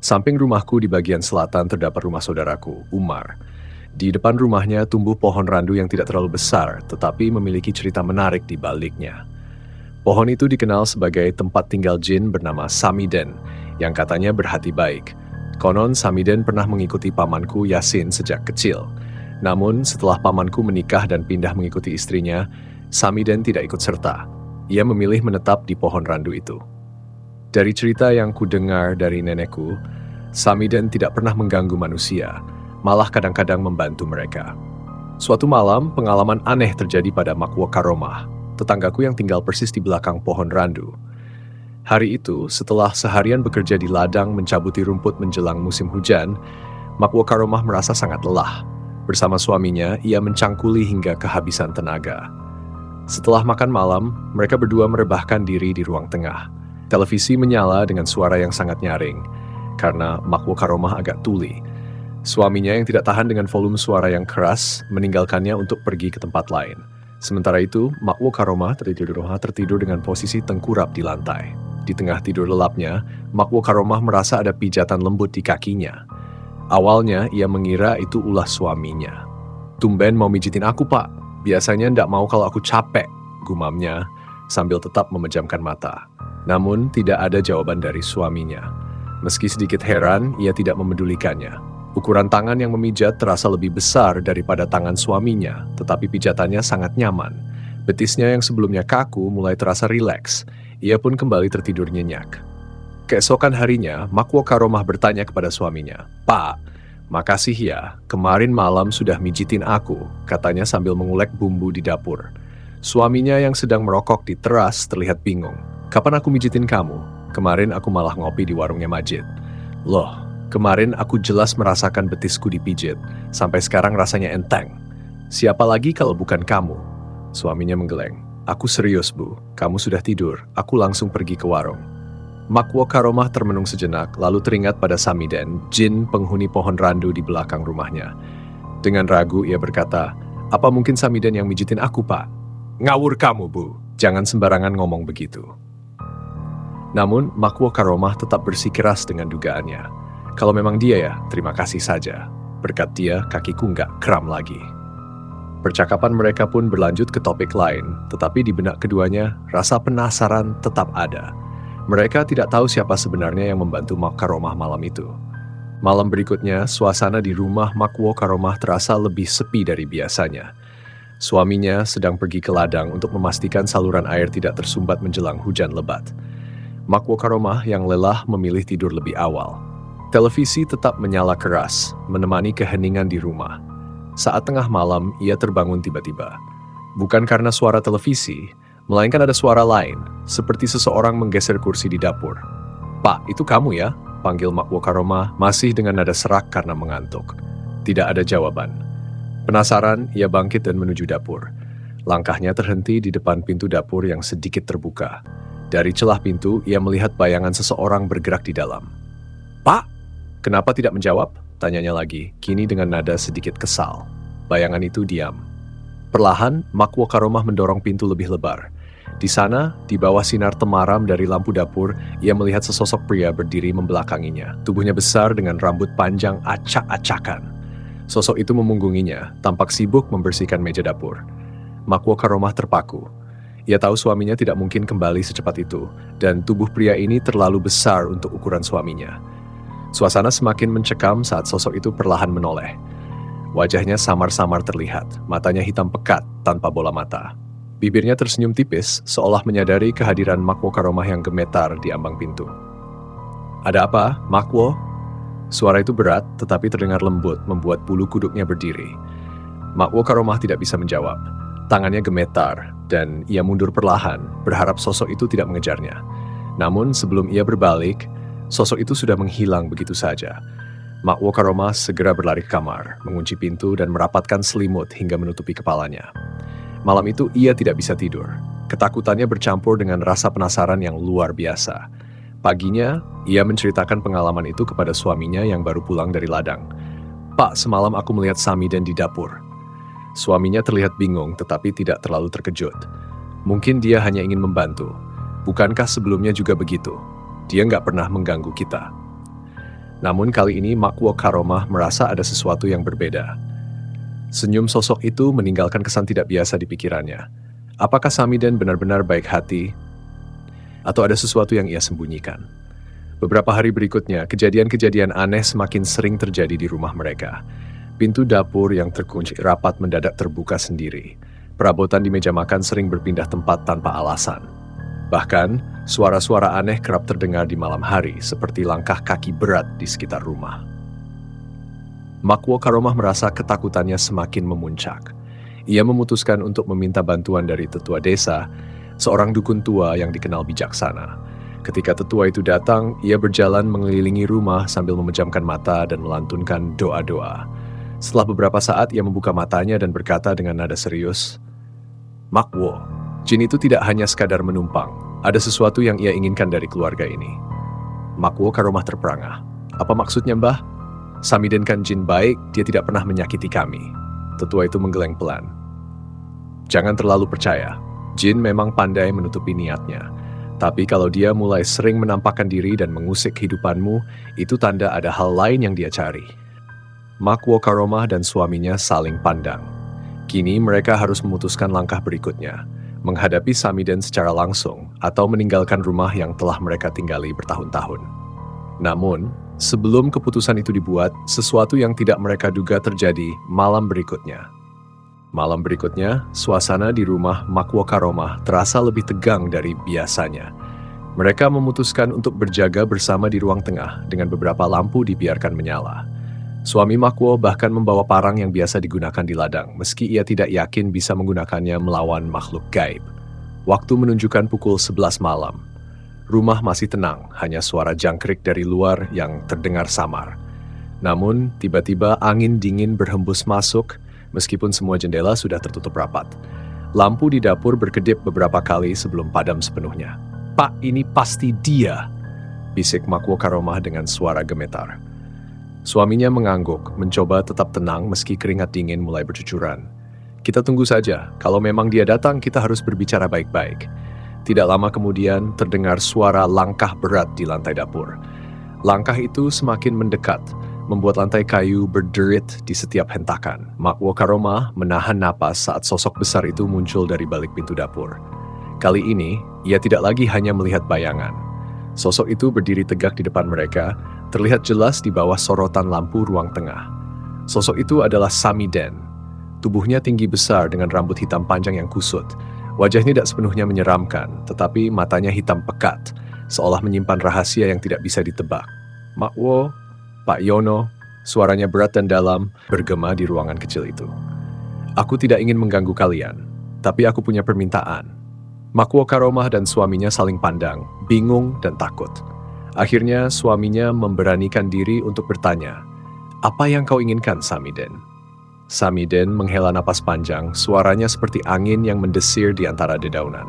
Samping rumahku di bagian selatan terdapat rumah saudaraku, Umar. Di depan rumahnya tumbuh pohon randu yang tidak terlalu besar, tetapi memiliki cerita menarik di baliknya. Pohon itu dikenal sebagai tempat tinggal jin bernama Samiden, yang katanya berhati baik. Konon Samiden pernah mengikuti pamanku Yasin sejak kecil. Namun setelah pamanku menikah dan pindah mengikuti istrinya, Samiden tidak ikut serta. Ia memilih menetap di pohon randu itu. Dari cerita yang kudengar dari nenekku, Samiden tidak pernah mengganggu manusia, malah kadang-kadang membantu mereka. Suatu malam, pengalaman aneh terjadi pada Makwo Karomah, tetanggaku yang tinggal persis di belakang pohon randu. Hari itu, setelah seharian bekerja di ladang mencabuti rumput menjelang musim hujan, Makwo Karomah merasa sangat lelah. Bersama suaminya, ia mencangkuli hingga kehabisan tenaga. Setelah makan malam, mereka berdua merebahkan diri di ruang tengah. Televisi menyala dengan suara yang sangat nyaring, karena Makwo Karomah agak tuli. Suaminya yang tidak tahan dengan volume suara yang keras, meninggalkannya untuk pergi ke tempat lain. Sementara itu, Makwo Karomah tertidur dengan posisi tengkurap di lantai. Di tengah tidur lelapnya, Makwo Karomah merasa ada pijatan lembut di kakinya. Awalnya, ia mengira itu ulah suaminya. "Tumben mau mijitin aku, Pak. Biasanya ndak mau kalau aku capek," gumamnya, sambil tetap memejamkan mata. Namun, tidak ada jawaban dari suaminya. Meski sedikit heran, ia tidak memedulikannya. Ukuran tangan yang memijat terasa lebih besar daripada tangan suaminya, tetapi pijatannya sangat nyaman. Betisnya yang sebelumnya kaku mulai terasa rileks. Ia pun kembali tertidur nyenyak. Keesokan harinya, Makwo Karomah bertanya kepada suaminya, "Pak, makasih ya, kemarin malam sudah mijitin aku," katanya sambil mengulek bumbu di dapur. Suaminya yang sedang merokok di teras terlihat bingung. "Kapan aku mijitin kamu? Kemarin aku malah ngopi di warungnya Majid." "Loh, kemarin aku jelas merasakan betisku dipijit. Sampai sekarang rasanya enteng. Siapa lagi kalau bukan kamu?" Suaminya menggeleng. "Aku serius, Bu. Kamu sudah tidur. Aku langsung pergi ke warung." Makwo Karomah termenung sejenak, lalu teringat pada Samiden, jin penghuni pohon randu di belakang rumahnya. Dengan ragu, ia berkata, "Apa mungkin Samiden yang mijitin aku, Pak?" "Ngawur kamu, Bu. Jangan sembarangan ngomong begitu." Namun, Makwo Karomah tetap bersikeras dengan dugaannya. "Kalau memang dia ya, terima kasih saja." Berkat dia, kakiku nggak kram lagi. Percakapan mereka pun berlanjut ke topik lain, tetapi di benak keduanya, rasa penasaran tetap ada. Mereka tidak tahu siapa sebenarnya yang membantu Makwo Karomah malam itu. Malam berikutnya, suasana di rumah Makwo Karomah terasa lebih sepi dari biasanya. Suaminya sedang pergi ke ladang untuk memastikan saluran air tidak tersumbat menjelang hujan lebat. Makwo Karomah yang lelah memilih tidur lebih awal. Televisi tetap menyala keras, menemani keheningan di rumah. Saat tengah malam, ia terbangun tiba-tiba. Bukan karena suara televisi, melainkan ada suara lain, seperti seseorang menggeser kursi di dapur. "Pak, itu kamu ya?" panggil Makwo Karomah, masih dengan nada serak karena mengantuk. Tidak ada jawaban. Penasaran, ia bangkit dan menuju dapur. Langkahnya terhenti di depan pintu dapur yang sedikit terbuka. Dari celah pintu, ia melihat bayangan seseorang bergerak di dalam. "Pak, kenapa tidak menjawab?" tanyanya lagi, kini dengan nada sedikit kesal. Bayangan itu diam. Perlahan, Makwo Karomah mendorong pintu lebih lebar. Di sana, di bawah sinar temaram dari lampu dapur, ia melihat sesosok pria berdiri membelakanginya. Tubuhnya besar dengan rambut panjang acak-acakan. Sosok itu memunggunginya, tampak sibuk membersihkan meja dapur. Makwo Karomah terpaku. Ia tahu suaminya tidak mungkin kembali secepat itu, dan tubuh pria ini terlalu besar untuk ukuran suaminya. Suasana semakin mencekam saat sosok itu perlahan menoleh. Wajahnya samar-samar terlihat, matanya hitam pekat tanpa bola mata. Bibirnya tersenyum tipis, seolah menyadari kehadiran Makwo Karomah yang gemetar di ambang pintu. "Ada apa, Makwo?" Suara itu berat, tetapi terdengar lembut, membuat bulu kuduknya berdiri. Makwo Karomah tidak bisa menjawab. Tangannya gemetar, dan ia mundur perlahan, berharap sosok itu tidak mengejarnya. Namun sebelum ia berbalik, sosok itu sudah menghilang begitu saja. Makwo Karomah segera berlari ke kamar, mengunci pintu dan merapatkan selimut hingga menutupi kepalanya. Malam itu ia tidak bisa tidur. Ketakutannya bercampur dengan rasa penasaran yang luar biasa. Paginya, ia menceritakan pengalaman itu kepada suaminya yang baru pulang dari ladang. "Pak, semalam aku melihat Samiden di dapur." Suaminya terlihat bingung tetapi tidak terlalu terkejut. Mungkin dia hanya ingin membantu. Bukankah sebelumnya juga begitu? Dia nggak pernah mengganggu kita. Namun kali ini Makwo Karomah merasa ada sesuatu yang berbeda. Senyum sosok itu meninggalkan kesan tidak biasa di pikirannya. Apakah Samiden benar-benar baik hati? Atau ada sesuatu yang ia sembunyikan? Beberapa hari berikutnya, kejadian-kejadian aneh semakin sering terjadi di rumah mereka. Pintu dapur yang terkunci rapat mendadak terbuka sendiri. Perabotan di meja makan sering berpindah tempat tanpa alasan. Bahkan, suara-suara aneh kerap terdengar di malam hari, seperti langkah kaki berat di sekitar rumah. Makwo Karomah merasa ketakutannya semakin memuncak. Ia memutuskan untuk meminta bantuan dari tetua desa, seorang dukun tua yang dikenal bijaksana. Ketika tetua itu datang, ia berjalan mengelilingi rumah sambil memejamkan mata dan melantunkan doa-doa. Setelah beberapa saat, ia membuka matanya dan berkata dengan nada serius, "Makwo, jin itu tidak hanya sekadar menumpang. Ada sesuatu yang ia inginkan dari keluarga ini." Makwo Karomah terperangah. "Apa maksudnya, Mbah?" "Samiden kan jin baik, dia tidak pernah menyakiti kami." Tetua itu menggeleng pelan. "Jangan terlalu percaya. Jin memang pandai menutupi niatnya. Tapi kalau dia mulai sering menampakkan diri dan mengusik kehidupanmu, itu tanda ada hal lain yang dia cari." Makwo Karomah dan suaminya saling pandang. Kini mereka harus memutuskan langkah berikutnya, menghadapi Samiden secara langsung atau meninggalkan rumah yang telah mereka tinggali bertahun-tahun. Namun, sebelum keputusan itu dibuat, sesuatu yang tidak mereka duga terjadi malam berikutnya. Malam berikutnya, suasana di rumah Makwo Karomah terasa lebih tegang dari biasanya. Mereka memutuskan untuk berjaga bersama di ruang tengah dengan beberapa lampu dibiarkan menyala. Suami Makwo bahkan membawa parang yang biasa digunakan di ladang, meski ia tidak yakin bisa menggunakannya melawan makhluk gaib. Waktu menunjukkan pukul 11 malam. Rumah masih tenang, hanya suara jangkrik dari luar yang terdengar samar. Namun, tiba-tiba angin dingin berhembus masuk, meskipun semua jendela sudah tertutup rapat. Lampu di dapur berkedip beberapa kali sebelum padam sepenuhnya. "Pak, ini pasti dia!" bisik Makwo Karomah dengan suara gemetar. Suaminya mengangguk, mencoba tetap tenang meski keringat dingin mulai bercucuran. "Kita tunggu saja, kalau memang dia datang kita harus berbicara baik-baik." Tidak lama kemudian terdengar suara langkah berat di lantai dapur. Langkah itu semakin mendekat, membuat lantai kayu berderit di setiap hentakan. Makwo Karomah menahan napas saat sosok besar itu muncul dari balik pintu dapur. Kali ini, ia tidak lagi hanya melihat bayangan. Sosok itu berdiri tegak di depan mereka, terlihat jelas di bawah sorotan lampu ruang tengah. Sosok itu adalah Samiden. Tubuhnya tinggi besar dengan rambut hitam panjang yang kusut. Wajahnya tidak sepenuhnya menyeramkan, tetapi matanya hitam pekat, seolah menyimpan rahasia yang tidak bisa ditebak. "Makwo, Pak Yono," suaranya berat dan dalam, bergema di ruangan kecil itu. "Aku tidak ingin mengganggu kalian, tapi aku punya permintaan." Makwo Karomah dan suaminya saling pandang, bingung dan takut. Akhirnya suaminya memberanikan diri untuk bertanya, "Apa yang kau inginkan, Samiden?" Samiden menghela napas panjang, suaranya seperti angin yang mendesir di antara dedaunan.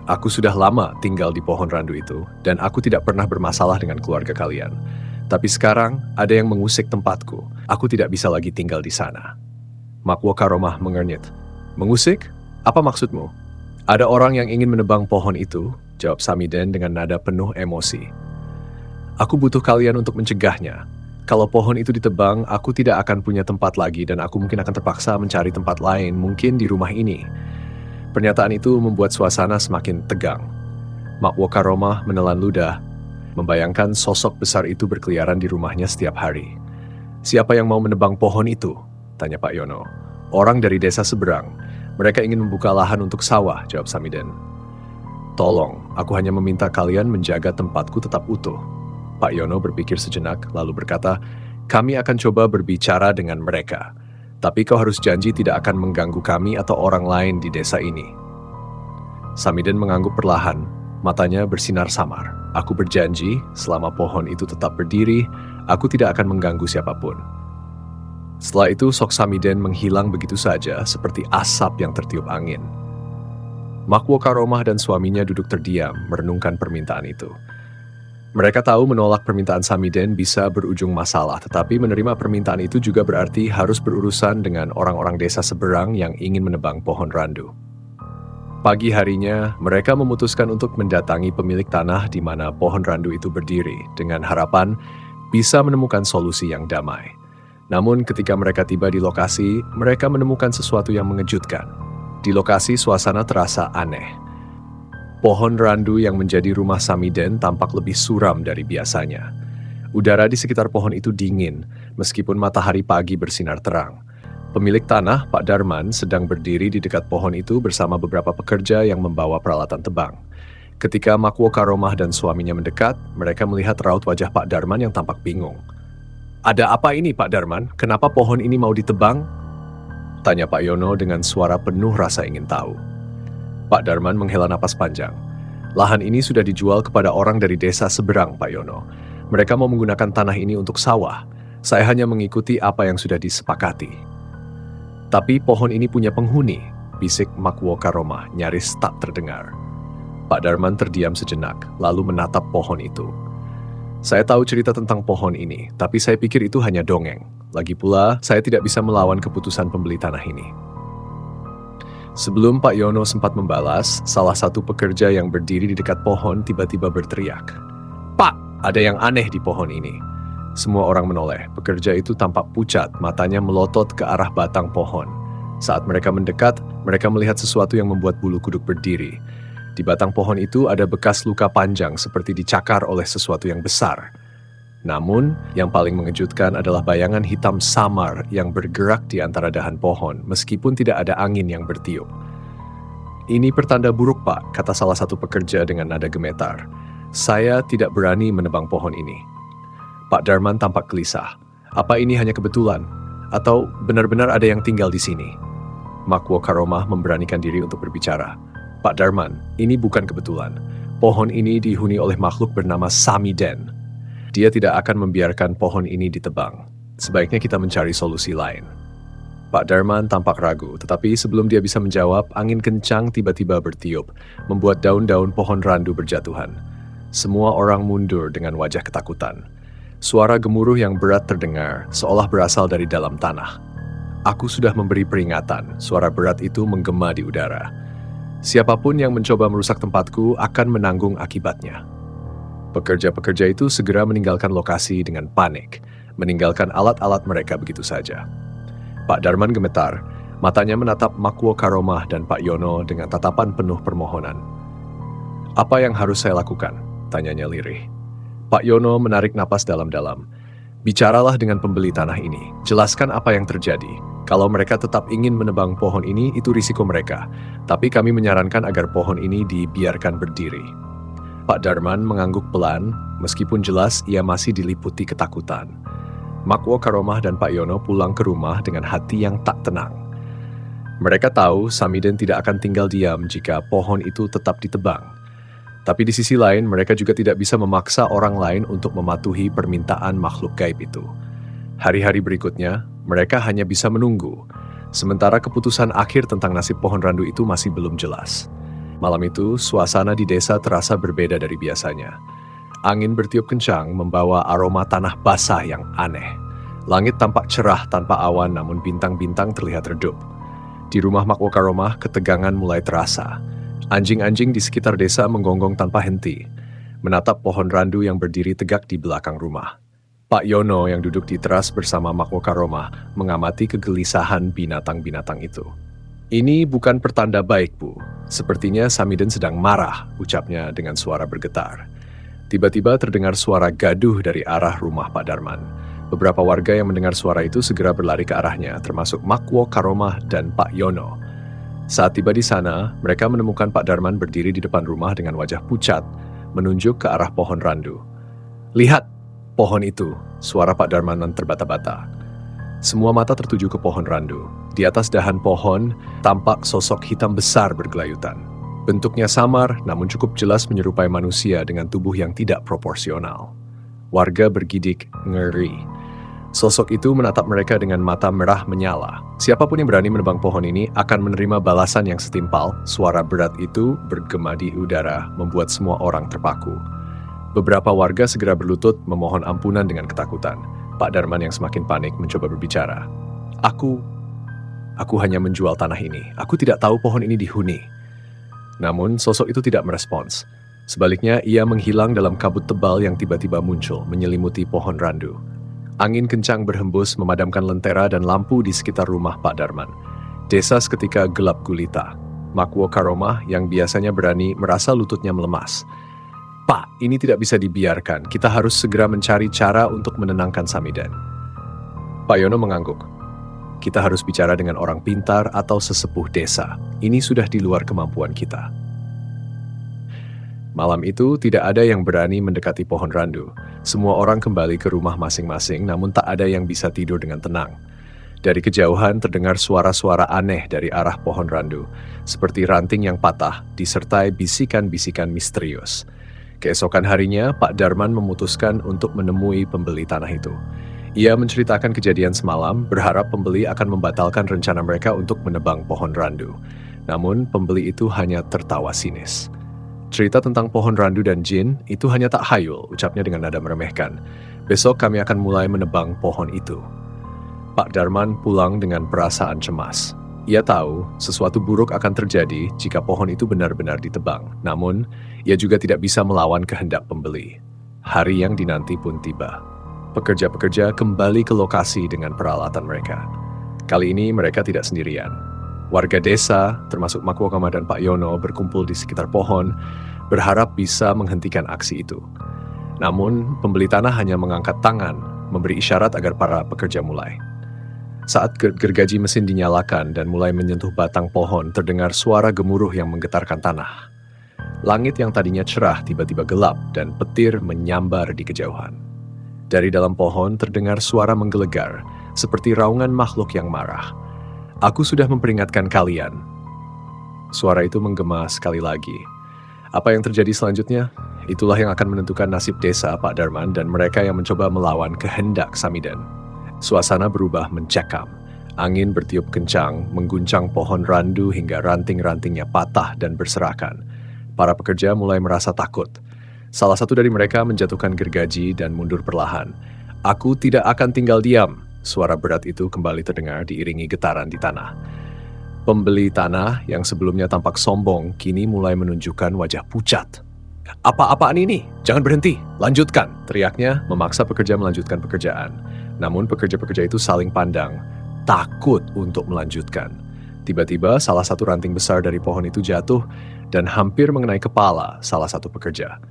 "Aku sudah lama tinggal di pohon randu itu, dan aku tidak pernah bermasalah dengan keluarga kalian. Tapi sekarang ada yang mengusik tempatku. Aku tidak bisa lagi tinggal di sana." Makwo Karomah mengernyit. "Mengusik? Apa maksudmu?" "Ada orang yang ingin menebang pohon itu," jawab Samiden dengan nada penuh emosi. "Aku butuh kalian untuk mencegahnya. Kalau pohon itu ditebang, aku tidak akan punya tempat lagi dan aku mungkin akan terpaksa mencari tempat lain, mungkin di rumah ini." Pernyataan itu membuat suasana semakin tegang. Makwo Karomah menelan ludah, membayangkan sosok besar itu berkeliaran di rumahnya setiap hari. "Siapa yang mau menebang pohon itu?" tanya Pak Yono. "Orang dari desa seberang. Mereka ingin membuka lahan untuk sawah," jawab Samiden. "Tolong, aku hanya meminta kalian menjaga tempatku tetap utuh." Pak Yono berpikir sejenak, lalu berkata, "Kami akan coba berbicara dengan mereka. Tapi kau harus janji tidak akan mengganggu kami atau orang lain di desa ini." Samiden mengangguk perlahan, matanya bersinar samar. "Aku berjanji, selama pohon itu tetap berdiri, aku tidak akan mengganggu siapapun." Setelah itu, sok Samiden menghilang begitu saja, seperti asap yang tertiup angin. Makwo Karomah dan suaminya duduk terdiam, merenungkan permintaan itu. Mereka tahu menolak permintaan Samiden bisa berujung masalah, tetapi menerima permintaan itu juga berarti harus berurusan dengan orang-orang desa seberang yang ingin menebang pohon randu. Pagi harinya, mereka memutuskan untuk mendatangi pemilik tanah di mana pohon randu itu berdiri, dengan harapan bisa menemukan solusi yang damai. Namun ketika mereka tiba di lokasi, mereka menemukan sesuatu yang mengejutkan. Di lokasi suasana terasa aneh. Pohon randu yang menjadi rumah Samiden tampak lebih suram dari biasanya. Udara di sekitar pohon itu dingin, meskipun matahari pagi bersinar terang. Pemilik tanah, Pak Darman, sedang berdiri di dekat pohon itu bersama beberapa pekerja yang membawa peralatan tebang. Ketika Makwo Karomah dan suaminya mendekat, mereka melihat raut wajah Pak Darman yang tampak bingung. "Ada apa ini, Pak Darman? Kenapa pohon ini mau ditebang?" tanya Pak Yono dengan suara penuh rasa ingin tahu. Pak Darman menghela napas panjang. "Lahan ini sudah dijual kepada orang dari desa seberang, Pak Yono. Mereka mau menggunakan tanah ini untuk sawah. Saya hanya mengikuti apa yang sudah disepakati." "Tapi pohon ini punya penghuni," bisik Makwo Karomah nyaris tak terdengar. Pak Darman terdiam sejenak, lalu menatap pohon itu. "Saya tahu cerita tentang pohon ini, tapi saya pikir itu hanya dongeng. Lagi pula, saya tidak bisa melawan keputusan pembeli tanah ini." Sebelum Pak Yono sempat membalas, salah satu pekerja yang berdiri di dekat pohon tiba-tiba berteriak, "Pak, ada yang aneh di pohon ini." Semua orang menoleh. Pekerja itu tampak pucat, matanya melotot ke arah batang pohon. Saat mereka mendekat, mereka melihat sesuatu yang membuat bulu kuduk berdiri. Di batang pohon itu ada bekas luka panjang seperti dicakar oleh sesuatu yang besar. Namun, yang paling mengejutkan adalah bayangan hitam samar yang bergerak di antara dahan pohon meskipun tidak ada angin yang bertiup. "Ini pertanda buruk, Pak," kata salah satu pekerja dengan nada gemetar. "Saya tidak berani menebang pohon ini." Pak Darman tampak gelisah. "Apa ini hanya kebetulan? Atau benar-benar ada yang tinggal di sini?" Makwo Karomah memberanikan diri untuk berbicara. "Pak Darman, ini bukan kebetulan. Pohon ini dihuni oleh makhluk bernama Samiden. Dia tidak akan membiarkan pohon ini ditebang. Sebaiknya kita mencari solusi lain." Pak Darman tampak ragu, tetapi sebelum dia bisa menjawab, angin kencang tiba-tiba bertiup, membuat daun-daun pohon randu berjatuhan. Semua orang mundur dengan wajah ketakutan. Suara gemuruh yang berat terdengar, seolah berasal dari dalam tanah. "Aku sudah memberi peringatan," suara berat itu menggema di udara. "Siapapun yang mencoba merusak tempatku akan menanggung akibatnya." Pekerja-pekerja itu segera meninggalkan lokasi dengan panik, meninggalkan alat-alat mereka begitu saja. Pak Darman gemetar, matanya menatap Makwo Karomah dan Pak Yono dengan tatapan penuh permohonan. "Apa yang harus saya lakukan?" tanyanya lirih. Pak Yono menarik napas dalam-dalam. "Bicaralah dengan pembeli tanah ini. Jelaskan apa yang terjadi. Kalau mereka tetap ingin menebang pohon ini, itu risiko mereka. Tapi kami menyarankan agar pohon ini dibiarkan berdiri." Pak Darman mengangguk pelan, meskipun jelas ia masih diliputi ketakutan. Makwo Karomah dan Pak Yono pulang ke rumah dengan hati yang tak tenang. Mereka tahu Samiden tidak akan tinggal diam jika pohon itu tetap ditebang. Tapi di sisi lain, mereka juga tidak bisa memaksa orang lain untuk mematuhi permintaan makhluk gaib itu. Hari-hari berikutnya, mereka hanya bisa menunggu. Sementara keputusan akhir tentang nasib pohon randu itu masih belum jelas. Malam itu, suasana di desa terasa berbeda dari biasanya. Angin bertiup kencang membawa aroma tanah basah yang aneh. Langit tampak cerah tanpa awan, namun bintang-bintang terlihat redup. Di rumah Makwo Karomah, ketegangan mulai terasa. Anjing-anjing di sekitar desa menggonggong tanpa henti, menatap pohon randu yang berdiri tegak di belakang rumah. Pak Yono yang duduk di teras bersama Makwo Karomah mengamati kegelisahan binatang-binatang itu. "Ini bukan pertanda baik, Bu. Sepertinya Samiden sedang marah," ucapnya dengan suara bergetar. Tiba-tiba terdengar suara gaduh dari arah rumah Pak Darman. Beberapa warga yang mendengar suara itu segera berlari ke arahnya, termasuk Makwo Karomah dan Pak Yono. Saat tiba di sana, mereka menemukan Pak Darman berdiri di depan rumah dengan wajah pucat, menunjuk ke arah pohon randu. "Lihat, pohon itu," suara Pak Darmanan terbata-bata. Semua mata tertuju ke pohon randu. Di atas dahan pohon, tampak sosok hitam besar bergelayutan. Bentuknya samar, namun cukup jelas menyerupai manusia dengan tubuh yang tidak proporsional. Warga bergidik ngeri. Sosok itu menatap mereka dengan mata merah menyala. Siapapun yang berani menebang pohon ini akan menerima balasan yang setimpal. Suara berat itu bergema di udara, membuat semua orang terpaku. Beberapa warga segera berlutut memohon ampunan dengan ketakutan. Pak Darman yang semakin panik mencoba berbicara. Aku hanya menjual tanah ini. Aku tidak tahu pohon ini dihuni." Namun sosok itu tidak merespons. Sebaliknya, ia menghilang dalam kabut tebal yang tiba-tiba muncul, menyelimuti pohon randu. Angin kencang berhembus memadamkan lentera dan lampu di sekitar rumah Pak Darman. Desa seketika gelap gulita. Makwo Karomah yang biasanya berani merasa lututnya melemas. Pak, ini tidak bisa dibiarkan. Kita harus segera mencari cara untuk menenangkan Samiden. Pak Yono mengangguk. Kita harus bicara dengan orang pintar atau sesepuh desa. Ini sudah di luar kemampuan kita. Malam itu tidak ada yang berani mendekati pohon randu. Semua orang kembali ke rumah masing-masing, namun tak ada yang bisa tidur dengan tenang. Dari kejauhan terdengar suara-suara aneh dari arah pohon randu, seperti ranting yang patah, disertai bisikan-bisikan misterius. Keesokan harinya, Pak Darman memutuskan untuk menemui pembeli tanah itu. Ia menceritakan kejadian semalam, berharap pembeli akan membatalkan rencana mereka untuk menebang pohon randu. Namun, pembeli itu hanya tertawa sinis. Cerita tentang pohon randu dan jin itu hanya tak hayul, ucapnya dengan nada meremehkan. Besok kami akan mulai menebang pohon itu. Pak Darman pulang dengan perasaan cemas. Ia tahu sesuatu buruk akan terjadi jika pohon itu benar-benar ditebang. Namun, ia juga tidak bisa melawan kehendak pembeli. Hari yang dinanti pun tiba. Pekerja-pekerja kembali ke lokasi dengan peralatan mereka. Kali ini mereka tidak sendirian. Warga desa, termasuk Makwo Kama dan Pak Yono, berkumpul di sekitar pohon, berharap bisa menghentikan aksi itu. Namun, pembeli tanah hanya mengangkat tangan, memberi isyarat agar para pekerja mulai. Saat gergaji mesin dinyalakan dan mulai menyentuh batang pohon, terdengar suara gemuruh yang menggetarkan tanah. Langit yang tadinya cerah tiba-tiba gelap dan petir menyambar di kejauhan. Dari dalam pohon terdengar suara menggelegar, seperti raungan makhluk yang marah. Aku sudah memperingatkan kalian. Suara itu menggema sekali lagi. Apa yang terjadi selanjutnya? Itulah yang akan menentukan nasib desa Pak Darman dan mereka yang mencoba melawan kehendak Samiden. Suasana berubah mencekam. Angin bertiup kencang, mengguncang pohon randu hingga ranting-rantingnya patah dan berserakan. Para pekerja mulai merasa takut. Salah satu dari mereka menjatuhkan gergaji dan mundur perlahan. Aku tidak akan tinggal diam. Suara berat itu kembali terdengar diiringi getaran di tanah. Pembeli tanah yang sebelumnya tampak sombong kini mulai menunjukkan wajah pucat. Apa-apaan ini? Jangan berhenti, lanjutkan, teriaknya memaksa pekerja melanjutkan pekerjaan. Namun pekerja-pekerja itu saling pandang, takut untuk melanjutkan. Tiba-tiba salah satu ranting besar dari pohon itu jatuh dan hampir mengenai kepala salah satu pekerja.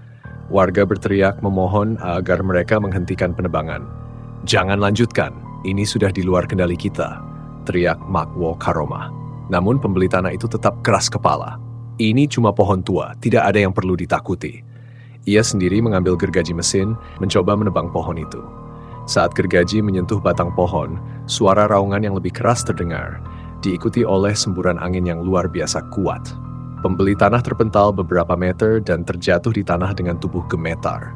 Warga berteriak memohon agar mereka menghentikan penebangan. Jangan lanjutkan. Ini sudah di luar kendali kita, teriak Makwo Karomah. Namun pembeli tanah itu tetap keras kepala. Ini cuma pohon tua, tidak ada yang perlu ditakuti. Ia sendiri mengambil gergaji mesin, mencoba menebang pohon itu. Saat gergaji menyentuh batang pohon, suara raungan yang lebih keras terdengar, diikuti oleh semburan angin yang luar biasa kuat. Pembeli tanah terpental beberapa meter dan terjatuh di tanah dengan tubuh gemetar.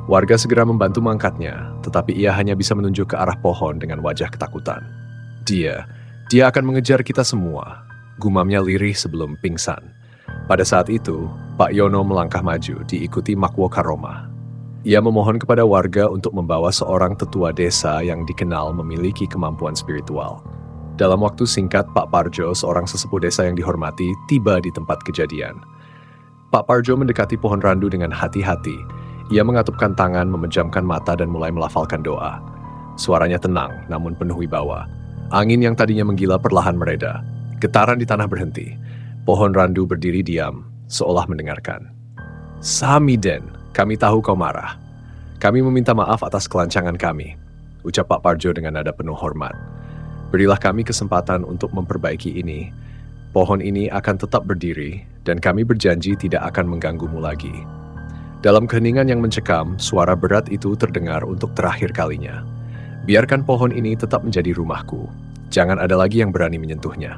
Warga segera membantu mengangkatnya, tetapi ia hanya bisa menunjuk ke arah pohon dengan wajah ketakutan. Dia akan mengejar kita semua, gumamnya lirih sebelum pingsan. Pada saat itu, Pak Yono melangkah maju, diikuti Makwo Karomah. Ia memohon kepada warga untuk membawa seorang tetua desa yang dikenal memiliki kemampuan spiritual. Dalam waktu singkat, Pak Parjo, seorang sesepuh desa yang dihormati, tiba di tempat kejadian. Pak Parjo mendekati pohon randu dengan hati-hati. Ia mengatupkan tangan, memejamkan mata dan mulai melafalkan doa. Suaranya tenang, namun penuh wibawa. Angin yang tadinya menggila perlahan mereda. Getaran di tanah berhenti. Pohon randu berdiri diam, seolah mendengarkan. Samiden, kami tahu kau marah. Kami meminta maaf atas kelancangan kami, ucap Pak Parjo dengan nada penuh hormat. Berilah kami kesempatan untuk memperbaiki ini. Pohon ini akan tetap berdiri, dan kami berjanji tidak akan mengganggumu lagi. Dalam keheningan yang mencekam, suara berat itu terdengar untuk terakhir kalinya. Biarkan pohon ini tetap menjadi rumahku. Jangan ada lagi yang berani menyentuhnya.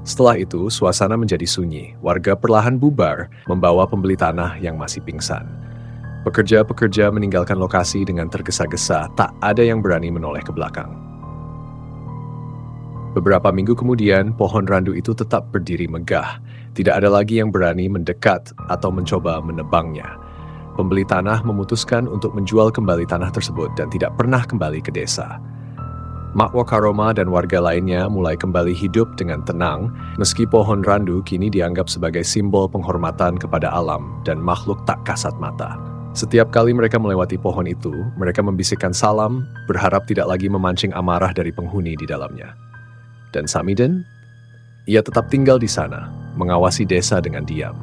Setelah itu, suasana menjadi sunyi. Warga perlahan bubar, membawa pembeli tanah yang masih pingsan. Pekerja-pekerja meninggalkan lokasi dengan tergesa-gesa, tak ada yang berani menoleh ke belakang. Beberapa minggu kemudian, pohon randu itu tetap berdiri megah. Tidak ada lagi yang berani mendekat atau mencoba menebangnya. Pembeli tanah memutuskan untuk menjual kembali tanah tersebut dan tidak pernah kembali ke desa. Makwa Karoma dan warga lainnya mulai kembali hidup dengan tenang, meski pohon randu kini dianggap sebagai simbol penghormatan kepada alam dan makhluk tak kasat mata. Setiap kali mereka melewati pohon itu, mereka membisikkan salam, berharap tidak lagi memancing amarah dari penghuni di dalamnya. Dan Samiden? Ia tetap tinggal di sana, mengawasi desa dengan diam.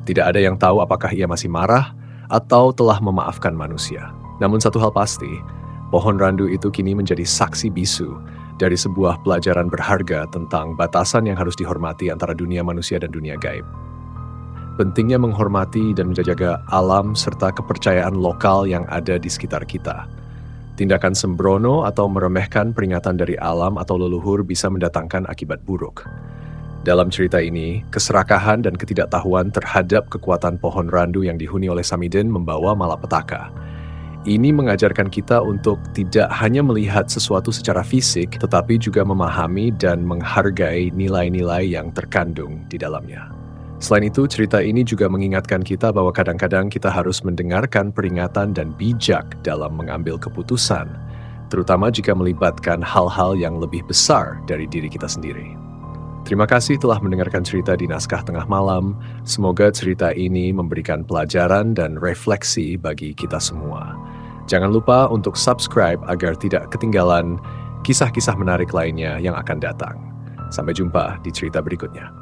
Tidak ada yang tahu apakah ia masih marah atau telah memaafkan manusia. Namun satu hal pasti, pohon randu itu kini menjadi saksi bisu dari sebuah pelajaran berharga tentang batasan yang harus dihormati antara dunia manusia dan dunia gaib. Pentingnya menghormati dan menjaga alam serta kepercayaan lokal yang ada di sekitar kita. Tindakan sembrono atau meremehkan peringatan dari alam atau leluhur bisa mendatangkan akibat buruk. Dalam cerita ini, keserakahan dan ketidaktahuan terhadap kekuatan pohon randu yang dihuni oleh Samiden membawa malapetaka. Ini mengajarkan kita untuk tidak hanya melihat sesuatu secara fisik, tetapi juga memahami dan menghargai nilai-nilai yang terkandung di dalamnya. Selain itu, cerita ini juga mengingatkan kita bahwa kadang-kadang kita harus mendengarkan peringatan dan bijak dalam mengambil keputusan, terutama jika melibatkan hal-hal yang lebih besar dari diri kita sendiri. Terima kasih telah mendengarkan cerita di Naskah Tengah Malam. Semoga cerita ini memberikan pelajaran dan refleksi bagi kita semua. Jangan lupa untuk subscribe agar tidak ketinggalan kisah-kisah menarik lainnya yang akan datang. Sampai jumpa di cerita berikutnya.